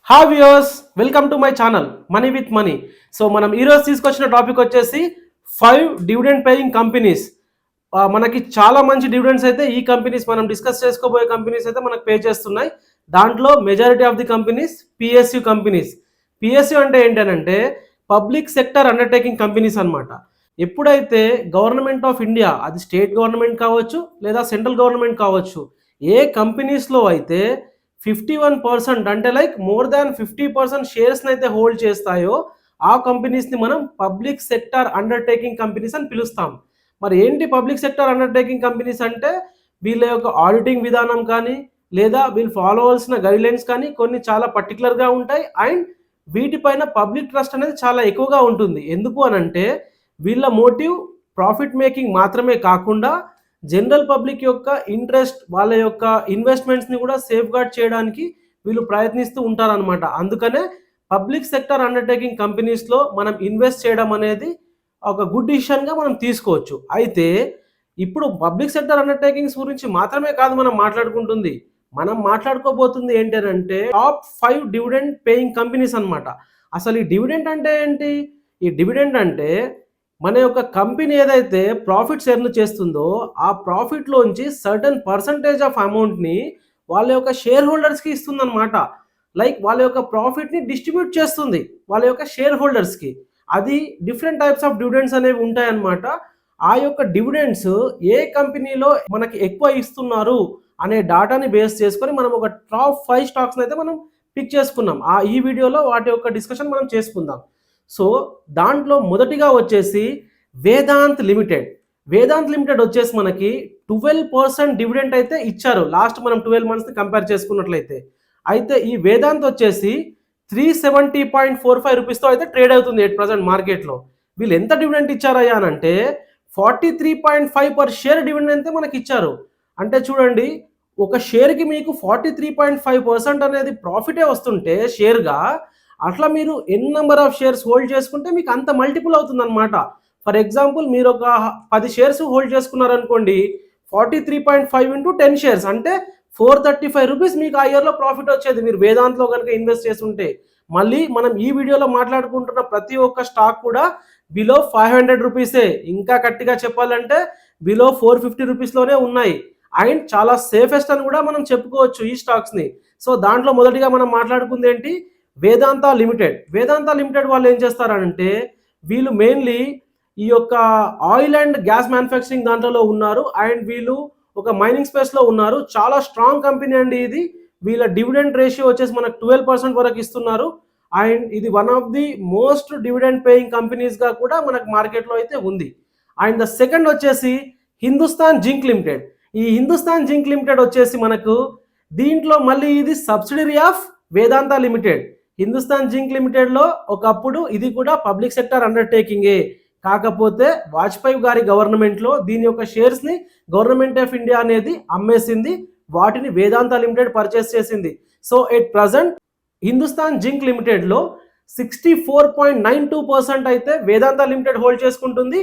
Hi viewers, welcome to my channel money with money. So మనం ఈరోజు తీసుకొచ్చిన topic వచ్చేసి 5 డివిడెండ్ పేయింగ్ కంపెనీస్. మనకి చాలా మంచి డివిడెండ్స్ అయితే ఈ కంపెనీస్ మనం డిస్కస్ చేసుకోబోయే కంపెనీస్ అయితే మనకు పే చేస్తున్నాయి. దాంట్లో majority of the companies PSU companies. PSU అంటే ఏంటంటే పబ్లిక్ సెక్టర్ అండర్టేకింగ్ కంపెనీస్ అన్నమాట. ఎప్పుడైతే గవర్నమెంట్ ఆఫ్ ఇండియా, అది స్టేట్ గవర్నమెంట్ కావచ్చు లేదా సెంట్రల్ గవర్నమెంట్ కావచ్చు, ఏ కంపెనీస్లో అయితే 51% అంటే లైక్ మోర్ దాన్ 50% షేర్స్ని అయితే హోల్డ్ చేస్తాయో ఆ కంపెనీస్ని మనం పబ్లిక్ సెక్టర్ అండర్టేకింగ్ కంపెనీస్ అని పిలుస్తాం. మరి ఏంటి పబ్లిక్ సెక్టర్ అండర్టేకింగ్ కంపెనీస్ అంటే వీళ్ళ యొక్క ఆడిటింగ్ విధానం కానీ లేదా వీళ్ళు ఫాలో అవ్వాల్సిన గైడ్లైన్స్ కానీ కొన్ని చాలా పర్టికులర్గా ఉంటాయి. అండ్ వీటిపైన పబ్లిక్ ట్రస్ట్ అనేది చాలా ఎక్కువగా ఉంటుంది. ఎందుకు అనంటే వీళ్ళ మోటివ్ ప్రాఫిట్ మేకింగ్ మాత్రమే కాకుండా జనరల్ పబ్లిక్ యొక్క ఇంట్రెస్ట్, వాళ్ళ యొక్క ఇన్వెస్ట్మెంట్స్ని కూడా సేఫ్ గార్డ్ చేయడానికి వీళ్ళు ప్రయత్నిస్తూ ఉంటారనమాట. అందుకనే పబ్లిక్ సెక్టర్ అండర్టేకింగ్ కంపెనీస్లో మనం ఇన్వెస్ట్ చేయడం అనేది ఒక గుడ్ డిసిషన్గా మనం తీసుకోవచ్చు. అయితే ఇప్పుడు పబ్లిక్ సెక్టర్ అండర్టేకింగ్స్ గురించి మాత్రమే కాదు మనం మాట్లాడుకుంటుంది. మనం మాట్లాడుకోబోతుంది ఏంటంటే టాప్ 5 డివిడెండ్ పేయింగ్ కంపెనీస్ అనమాట. అసలు ఈ డివిడెంట్ అంటే ఏంటి? ఈ డివిడెంట్ అంటే మన యొక్క కంపెనీ ఏదైతే ప్రాఫిట్స్ ఎర్న్ చేస్తుందో ఆ ప్రాఫిట్లోంచి సర్టన్ పర్సంటేజ్ ఆఫ్ అమౌంట్ని వాళ్ళ యొక్క షేర్ హోల్డర్స్కి ఇస్తుందన్నమాట. లైక్ వాళ్ళ యొక్క ప్రాఫిట్ని డిస్ట్రిబ్యూట్ చేస్తుంది వాళ్ళ యొక్క షేర్ హోల్డర్స్కి. అది డిఫరెంట్ టైప్స్ ఆఫ్ డివిడెండ్స్ అనేవి ఉంటాయన్నమాట. ఆ యొక్క డివిడెండ్స్ ఏ కంపెనీలో మనకి ఎక్కువ ఇస్తున్నారు అనే డాటాని బేస్ చేసుకొని మనం ఒక టాప్ 5 స్టాక్స్ని అయితే మనం పిక్ చేసుకున్నాం. ఈ వీడియోలో వాటి యొక్క డిస్కషన్ మనం చేసుకుందాం. సో దాంట్లో మొదటిగా వచ్చేసి వేదాంత్ లిమిటెడ్. వేదాంత్ లిమిటెడ్ వచ్చేసి మనకి 12% డివిడెంట్ అయితే ఇచ్చారు లాస్ట్ మనం 12 మంత్స్ని కంపేర్ చేసుకున్నట్లయితే. అయితే ఈ వేదాంత్ వచ్చేసి 370.45 రూపీస్తో అయితే ట్రేడ్ అవుతుంది ఎట్ ప్రజెంట్ మార్కెట్లో. వీళ్ళు ఎంత డివిడెంట్ ఇచ్చారయ్యా అని అంటే 43.5 పర్ షేర్ డివిడెంట్ అయితే మనకి ఇచ్చారు. అంటే చూడండి, ఒక షేర్కి మీకు 43.5% అనేది ప్రాఫిటే వస్తుంటే షేర్గా, అట్లా మీరు ఎన్ నెంబర్ ఆఫ్ షేర్స్ హోల్డ్ చేసుకుంటే మీకు అంత మల్టిపుల్ అవుతుంది అనమాట. ఫర్ ఎగ్జాంపుల్ మీరు ఒక 10 షేర్స్ హోల్డ్ చేసుకున్నారనుకోండి, 43.5 ఇంటూ 10 షేర్స్ అంటే 435 రూపీస్ మీకు ఆ ఇయర్లో ప్రాఫిట్ వచ్చేది మీరు వేదాంత్లో కనుక ఇన్వెస్ట్ చేస్తుంటే. మళ్ళీ మనం ఈ వీడియోలో మాట్లాడుకుంటున్న ప్రతి ఒక్క స్టాక్ కూడా బిలో 500 రూపీసే. ఇంకా గట్టిగా చెప్పాలంటే బిలో 450 రూపీస్లోనే ఉన్నాయి. అండ్ చాలా సేఫెస్ట్ అని కూడా మనం చెప్పుకోవచ్చు ఈ స్టాక్స్ని. సో దాంట్లో మొదటిగా మనం మాట్లాడుకుంది ఏంటి? వేదాంత లిమిటెడ్. వేదాంత లిమిటెడ్ వాళ్ళు ఏం చేస్తారంటే వీళ్ళు మెయిన్లీ ఈ యొక్క ఆయిల్ అండ్ గ్యాస్ మ్యానుఫ్యాక్చరింగ్ దాంట్లో ఉన్నారు. అండ్ వీళ్ళు ఒక మైనింగ్ స్పేస్లో ఉన్నారు. చాలా స్ట్రాంగ్ కంపెనీ అండి ఇది. వీళ్ళ డివిడెండ్ రేషియో వచ్చేసి మనకు 12% వరకు ఇస్తున్నారు. అండ్ ఇది one of the most dividend paying కంపెనీస్గా కూడా మనకు మార్కెట్లో అయితే ఉంది. అండ్ ద సెకండ్ వచ్చేసి హిందుస్థాన్ జింక్ లిమిటెడ్. ఈ హిందుస్థాన్ జింక్ లిమిటెడ్ వచ్చేసి మనకు దీంట్లో మళ్ళీ ఇది subsidiary of Vedanta limited. Hindustan zinc లిమిటెడ్లో ఒకప్పుడు ఇది కూడా పబ్లిక్ సెక్టర్ అండర్టేకింగే. కాకపోతే వాజ్పేయి గారి గవర్నమెంట్లో దీని యొక్క షేర్స్ని గవర్నమెంట్ ఆఫ్ ఇండియా అనేది అమ్మేసింది. వాటిని వేదాంత లిమిటెడ్ పర్చేస్ చేసింది. So at present Hindustan zinc లిమిటెడ్లో 64.92% అయితే వేదాంత లిమిటెడ్ హోల్డ్ చేసుకుంటుంది.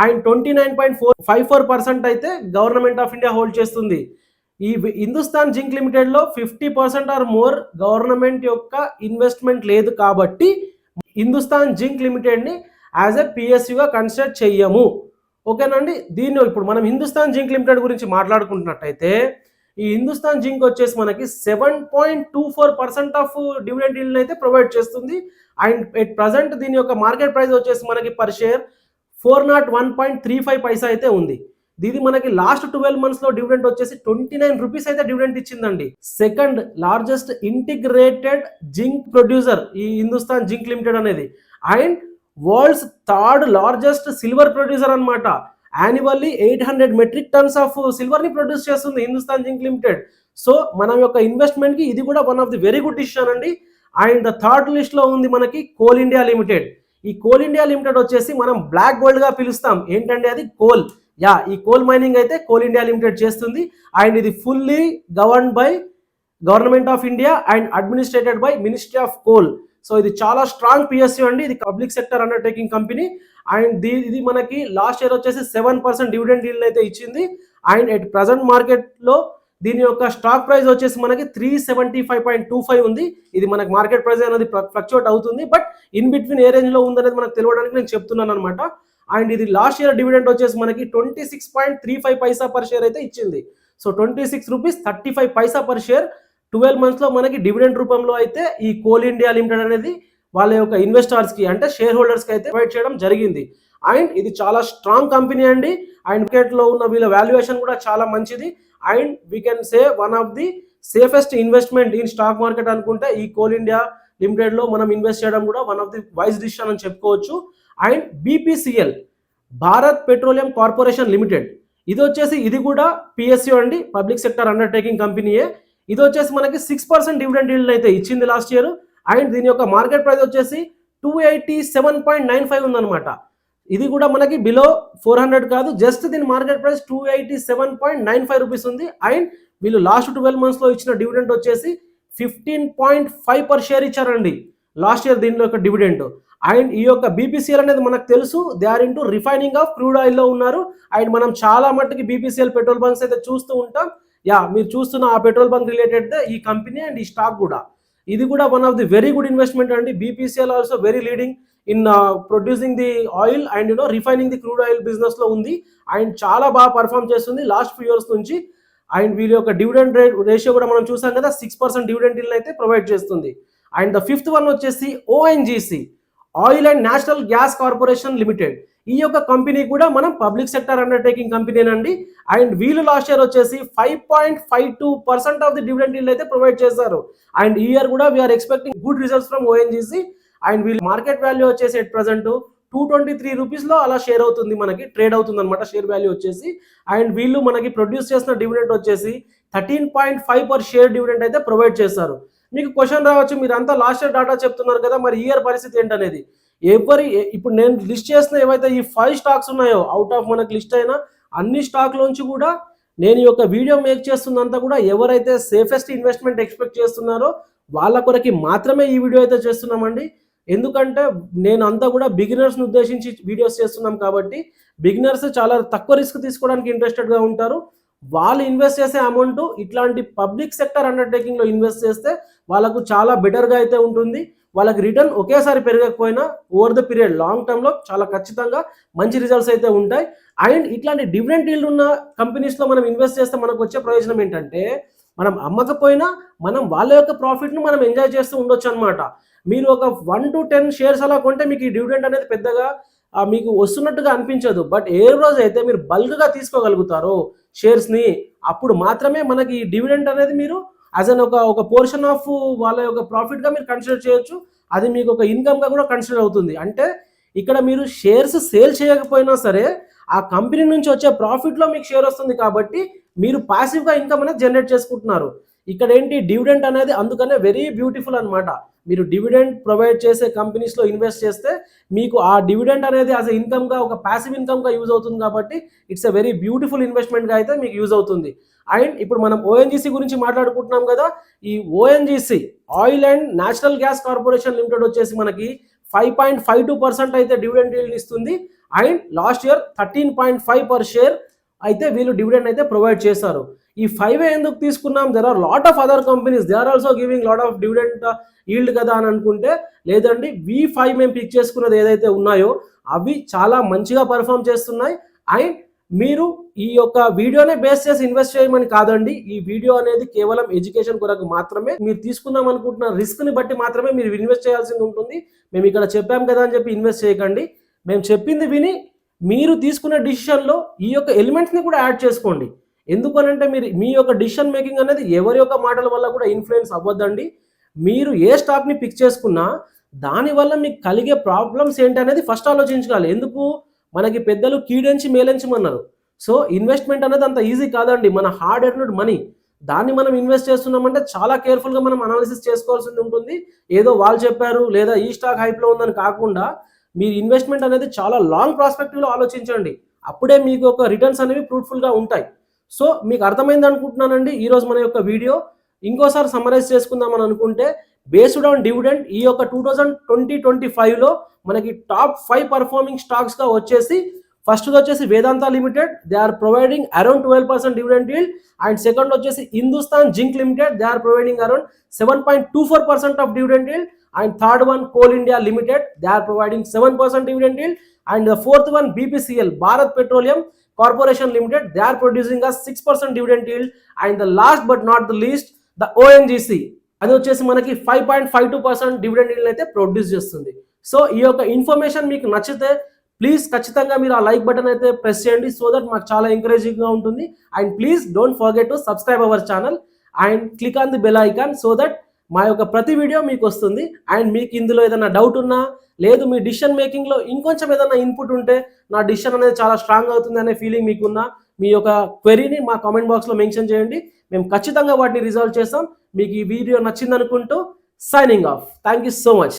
అండ్ 29.54% అయితే గవర్నమెంట్ ఆఫ్ ఇండియా హోల్డ్ చేస్తుంది. ఈ హిందుస్థాన్ జింక్ లిమిటెడ్లో 50% ఆర్ మోర్ గవర్నమెంట్ యొక్క ఇన్వెస్ట్మెంట్ లేదు కాబట్టి హిందుస్థాన్ జింక్ లిమిటెడ్ని యాజ్ ఎ పిఎస్యుగా కన్సిడర్ చెయ్యము. ఓకేనండి. దీన్ని ఇప్పుడు మనం హిందుస్థాన్ జింక్ లిమిటెడ్ గురించి మాట్లాడుకుంటున్నట్టయితే ఈ హిందుస్థాన్ జింక్ వచ్చేసి మనకి 7.24% ఆఫ్ డివిడెండ్ ఈల్డ్ అయితే ప్రొవైడ్ చేస్తుంది. అండ్ ఎట్ ప్రజెంట్ దీని యొక్క మార్కెట్ ప్రైస్ వచ్చేసి మనకి పర్ షేర్ 401.35 పైసా అయితే ఉంది. దీది మనకి లాస్ట్ 12 మంత్స్లో డివిడెంట్ వచ్చేసి 29 రూపీస్ అయితే డివిడెంట్ ఇచ్చిందండి. Second largest integrated zinc producer ఈ హిందుస్థాన్ జింక్ లిమిటెడ్ అనేది. And world's third largest silver producer అనమాట. యాన్యువల్లీ 800 మెట్రిక్ టన్స్ ఆఫ్ సిల్వర్ని ప్రొడ్యూస్ చేస్తుంది హిందుస్థాన్ జింక్ లిమిటెడ్. సో మనం యొక్క ఇన్వెస్ట్మెంట్కి ఇది కూడా one of the very good decision అండి. అండ్ ద థర్డ్ లిస్ట్లో ఉంది మనకి కోల్ ఇండియా లిమిటెడ్. ఈ కోల్ ఇండియా లిమిటెడ్ వచ్చేసి మనం బ్లాక్ గోల్డ్గా పిలుస్తాం. ఏంటంటే అది కోల్. ఈ కోల్ మైనింగ్ అయితే కోల్ ఇండియా లిమిటెడ్ చేస్తుంది. అండ్ ఇది fully governed by government of India and administrated by ministry of coal. So ఇది చాలా స్ట్రాంగ్ పిఎస్యూ అండి. ఇది public sector undertaking company. And ఇది మనకి లాస్ట్ ఇయర్ వచ్చేసి 7% డివిడెండ్ ఈల్డ్ అయితే ఇచ్చింది. అండ్ ఎట్ ప్రజెంట్ మార్కెట్లో దీని యొక్క స్టాక్ ప్రైస్ వచ్చేసి మనకి 375.25 ఉంది. ఇది మనకి మార్కెట్ ప్రైస్ అనేది ఫ్లక్చుయేట్ అవుతుంది, but in between A range లో ఉందనేది మనకు తెలియడానికి నేను చెప్తున్నాను అనమాట. అండ్ ఇది లాస్ట్ ఇయర్ డివిడెండ్ వచ్చేసి మనకి 26.35 పైసా పర్ షేర్ అయితే ఇచ్చింది. సో 26 రూపీస్ 35 పైసా పర్ షేర్ 12 మంత్స్ లో మనకి డివిడెండ్ రూపంలో అయితే ఈ కోల్ ఇండియా లిమిటెడ్ అనేది వాళ్ళ యొక్క ఇన్వెస్టర్స్ కి అంటే షేర్ హోల్డర్స్ కి అయితే ప్రొవైడ్ చేయడం జరిగింది. అండ్ ఇది చాలా స్ట్రాంగ్ కంపెనీ అండి. అండ్ మార్కెట్ లో ఉన్న వీళ్ళ వాల్యుయేషన్ కూడా చాలా మంచిది. And we can say one of the safest investment in stock market అనుకుంటే ఈ కోల్ ఇండియా లిమిటెడ్ లో మనం ఇన్వెస్ట్ చేయడం కూడా one of the wise decision అని చెప్పుకోవచ్చు. And BPCL, Bharat petroleum corporation Limited, ఇది కూడా పిఎస్యూ అండి, పబ్లిక్ సెక్టర్ అండర్టేకింగ్ కంపెనీయే. ఇది వచ్చేసి మనకి 6% డివిడెండ్ ఈల్డ్ అయితే ఇచ్చింది లాస్ట్ ఇయర్. అండ్ దీని యొక్క మార్కెట్ ప్రైస్ వచ్చేసి 287.95 ఉందన్నమాట. ఇది కూడా మనకి బిలో 400 కాదు, జస్ట్ దీని మార్కెట్ ప్రైస్ 287.95 రూపీస్ ఉంది. అండ్ వీళ్ళు లాస్ట్ 12 మంత్స్ లో ఇచ్చిన డివిడెండ్ వచ్చేసి 15.5 పర్ షేర్ ఇచ్చారండి లాస్ట్ ఇయర్ దీనిలో యొక్క డివిడెండ్. అండ్ ఈ యొక్క బీపీసీఎల్ అనేది మనకు తెలుసు, they are into refining of crude oil లో ఉన్నారు. అండ్ మనం చాలా మట్టుకి బీపీసీఎల్ పెట్రోల్ బంక్స్ అయితే చూస్తూ ఉంటాం. మీరు చూస్తున్న ఆ పెట్రోల్ బంక్ రిలేటెడ్ ఈ కంపెనీ అండ్ ఈ స్టాక్ కూడా, ఇది కూడా one of the very good investment అండి. BPCL also very leading in producing the oil and refining the crude oil business లో ఉంది. అండ్ చాలా బాగా పర్ఫామ్ చేస్తుంది లాస్ట్ ఫ్యూ ఇయర్స్ నుంచి. అండ్ వీళ్ళ యొక్క డివిడెండ్ రేషియో కూడా మనం చూసాం కదా, 6% డివిడెండ్ అయితే ప్రొవైడ్ చేస్తుంది. అండ్ ద ఫిఫ్త్ వన్ వచ్చేసి ONGC, Oil and National Gas Corporation Limited. ఈ యొక్క కంపెనీ కూడా మనం పబ్లిక్ సెక్టర్ అండర్టేకింగ్ కంపెనీనండి. అండ్ వీళ్ళు లాస్ట్ ఇయర్ వచ్చేసి 5.52% ఆఫ్ ది డివిడెండ్ ఈల్డ్ అయితే ప్రొవైడ్ చేశారు. అండ్ ఈ ఇయర్ కూడా we're expecting good results from ONGC. And వీళ్ళ మార్కెట్ వాల్యూ వచ్చేసి ఎట్ ప్రెసెంట్ 223 రూపీస్ లో అలా షేర్ అవుతుంది, మనకి ట్రేడ్ అవుతుంది అనమాట షేర్ వాల్యూ వచ్చేసి. అండ్ వీళ్ళు మనకి ప్రొడ్యూస్ చేసిన డివిడెండ్ వచ్చేసి 13.5 పర్ షేర్ డివిడెండ్ అయితే ప్రొవైడ్ చేస్తారు. మీకు క్వశ్చన్ రావచ్చు, మీరు అంతా లాస్ట్ ఇయర్ డాటా చెప్తున్నారు కదా, మరి ఈ ఇయర్ పరిస్థితి ఏంటనేది. ఇప్పుడు నేను లిస్ట్ చేసిన ఏవైతే ఈ 5 స్టాక్స్ ఉన్నాయో, అవుట్ ఆఫ్ మనకు లిస్ట్ అయిన అన్ని స్టాక్ లోంచి కూడా నేను ఈ యొక్క వీడియో మేక్ చేస్తున్నంతా కూడా ఎవరైతే సేఫెస్ట్ ఇన్వెస్ట్మెంట్ ఎక్స్పెక్ట్ చేస్తున్నారో వాళ్ళ కొరకి మాత్రమే ఈ వీడియో అయితే చేస్తున్నామండి. ఎందుకంటే నేను అంతా కూడా బిగినర్స్ని ఉద్దేశించి వీడియోస్ చేస్తున్నాం కాబట్టి బిగినర్స్ చాలా తక్కువ రిస్క్ తీసుకోవడానికి ఇంట్రెస్టెడ్గా ఉంటారు. వాళ్ళు ఇన్వెస్ట్ చేసే అమౌంట్ ఇట్లాంటి పబ్లిక్ సెక్టర్ అండర్టేకింగ్లో ఇన్వెస్ట్ చేస్తే వాళ్ళకు చాలా బెటర్గా అయితే ఉంటుంది. వాళ్ళకి రిటర్న్ ఒకేసారి పెరగకపోయినా ఓవర్ ద పీరియడ్ లాంగ్ టర్మ్లో చాలా ఖచ్చితంగా మంచి రిజల్ట్స్ అయితే ఉంటాయి. అండ్ ఇట్లాంటి డివిడెండ్ ఈల్డ్ ఉన్న కంపెనీస్లో మనం ఇన్వెస్ట్ చేస్తే మనకు వచ్చే ప్రయోజనం ఏంటంటే, మనం అమ్మకపోయినా మనం వాళ్ళ యొక్క ప్రాఫిట్ను మనం ఎంజాయ్ చేస్తూ ఉండొచ్చు అనమాట. మీరు ఒక 1 to 10 షేర్స్ అలా కొంటే మీకు ఈ డివిడెండ్ అనేది పెద్దగా మీకు వస్తున్నట్టుగా అనిపించదు. బట్ ఏ రోజు అయితే మీరు బల్క్గా తీసుకోగలుగుతారో షేర్స్ని, అప్పుడు మాత్రమే మనకి ఈ డివిడెండ్ అనేది మీరు యాజ్ అన్ ఒక పోర్షన్ ఆఫ్ వాళ్ళ యొక్క ప్రాఫిట్గా మీరు కన్సిడర్ చేయొచ్చు. అది మీకు ఒక ఇన్కమ్గా కూడా కన్సిడర్ అవుతుంది. అంటే ఇక్కడ మీరు షేర్స్ సేల్ చేయకపోయినా సరే ఆ కంపెనీ నుంచి వచ్చే ప్రాఫిట్లో మీకు షేర్ వస్తుంది కాబట్టి మీరు పాసివ్గా ఇన్కమ్ అనేది జనరేట్ చేసుకుంటున్నారు. ఇక్కడ ఏంటి డివిడెండ్ అనేది అందుకనే వెరీ బ్యూటిఫుల్ అనమాట. మీరు డివిడెండ్ ప్రొవైడ్ చేసే కంపెనీస్లో ఇన్వెస్ట్ చేస్తే మీకు ఆ డివిడెండ్ అనేది యాజ్ ఎ ఇన్కమ్గా ఒక ప్యాసివ్ ఇన్కమ్గా యూజ్ అవుతుంది కాబట్టి ఇట్స్ ఎ వెరీ బ్యూటిఫుల్ ఇన్వెస్ట్మెంట్గా అయితే మీకు యూజ్ అవుతుంది. అండ్ ఇప్పుడు మనం ఓఎన్జీసీ గురించి మాట్లాడుకుంటున్నాం కదా, ఈ ONGC Oil and National Gas Corporation limited వచ్చేసి మనకి 5.52% అయితే డివిడెండ్ ఈల్డ్ ఇస్తుంది. And last year 13.5 per share అయితే వీళ్ళు డివిడెండ్ అయితే ప్రొవైడ్ చేశారు. ఈ 5 ఎందుకు తీసుకున్నాం, there are lot of other companies they are also giving lot of dividend yield కదా అని అనుకుంటే లేదండి. V5 మేము పిక్ చేసుకున్నది ఏదైతే ఉన్నాయో అవి చాలా మంచిగా పర్ఫామ్ చేస్తున్నాయి. అండ్ మీరు ఈ యొక్క వీడియోనే బేస్ చేసి ఇన్వెస్ట్ చేయమని కాదండి, ఈ వీడియో అనేది కేవలం ఎడ్యుకేషన్ కొరకు మాత్రమే. మీరు తీసుకుందాం అనుకుంటున్న రిస్క్ని బట్టి మాత్రమే మీరు ఇన్వెస్ట్ చేయాల్సింది ఉంటుంది. మేము ఇక్కడ చెప్పాం కదా అని చెప్పి ఇన్వెస్ట్ చేయకండి. మేము చెప్పింది విని మీరు తీసుకునే డిసిషన్లో ఈ యొక్క ఎలిమెంట్స్ని కూడా యాడ్ చేసుకోండి. ఎందుకనంటే మీరు మీ యొక్క డిసిషన్ మేకింగ్ అనేది ఎవరి యొక్క మాటల వల్ల కూడా ఇన్ఫ్లుయెన్స్ అవ్వద్దండి. మీరు ఏ స్టాక్ని పిక్ చేసుకున్నా దానివల్ల మీకు కలిగే ప్రాబ్లమ్స్ ఏంటి అనేది ఫస్ట్ ఆలోచించాలి. ఎందుకు, మనకి పెద్దలు కీడెంచి మేలెంచమన్నారు. సో ఇన్వెస్ట్మెంట్ అనేది అంత ఈజీ కాదండి. మన హార్డ్ ఎర్న్డ్ మనీ దాన్ని మనం ఇన్వెస్ట్ చేస్తున్నామంటే చాలా కేర్ఫుల్గా మనం అనాలిసిస్ చేసుకోవాల్సింది ఉంటుంది. ఏదో వాళ్ళు చెప్పారు లేదా ఈ స్టాక్ హైప్లో ఉందని కాకుండా మీరు ఇన్వెస్ట్మెంట్ అనేది చాలా లాంగ్ ప్రాస్పెక్టివ్లో ఆలోచించండి. అప్పుడే మీకు ఒక రిటర్న్స్ అనేవి ఫ్రూట్ఫుల్గా ఉంటాయి. సో మీకు అర్థమైంది అనుకుంటున్నానండి ఈరోజు మన యొక్క వీడియో. ఇంకోసారి సమ్మరైజ్ చేసుకుందామని అనుకుంటే బేస్డ్ ఆన్ డివిడెండ్ ఈ యొక్క 2020-25లో మనకి టాప్ 5 పర్ఫార్మింగ్ స్టాక్స్గా వచ్చేసి ఫస్ట్ వచ్చేసి Vedanta limited, they are providing around 12% dividend yield. And second వచ్చేసి Hindustan zinc limited, they are providing around 7.24% of dividend yield. And third one coal India limited, they are providing 7% dividend yield. And the fourth one BPCL, Bharat petroleum corporation limited, they are producing a 6% dividend yield. And the last but not the least the ONGC, అది వచ్చేసి మనకి 5.52% dividend yield అయితే produce చేస్తుంది. So ఈ యొక్క information మీకు నచ్చితే please ఖచ్చితంగా మీరు ఆ లైక్ బటన్ అయితే ప్రెస్ చేయండి, సో దట్ మాకు చాలా ఎంకరేజింగ్గా ఉంటుంది. And please don't forget to subscribe our channel and click on the bell icon, so that మా యొక్క ప్రతి వీడియో మీకు వస్తుంది. అండ్ మీకు ఇందులో ఏదైనా డౌట్ ఉన్నా, లేదు మీ డిసిషన్ మేకింగ్లో ఇంకొంచెం ఏదైనా ఇన్పుట్ ఉంటే, నా డిసిషన్ అనేది చాలా స్ట్రాంగ్ అవుతుంది అనే ఫీలింగ్ మీకున్నా, మీ యొక్క క్వెరీని మా కామెంట్ బాక్స్లో మెన్షన్ చేయండి. మేము ఖచ్చితంగా వాటిని రిజాల్వ్ చేస్తాం. మీకు ఈ వీడియో నచ్చింది అనుకుంటూ signing off. Thank you so much.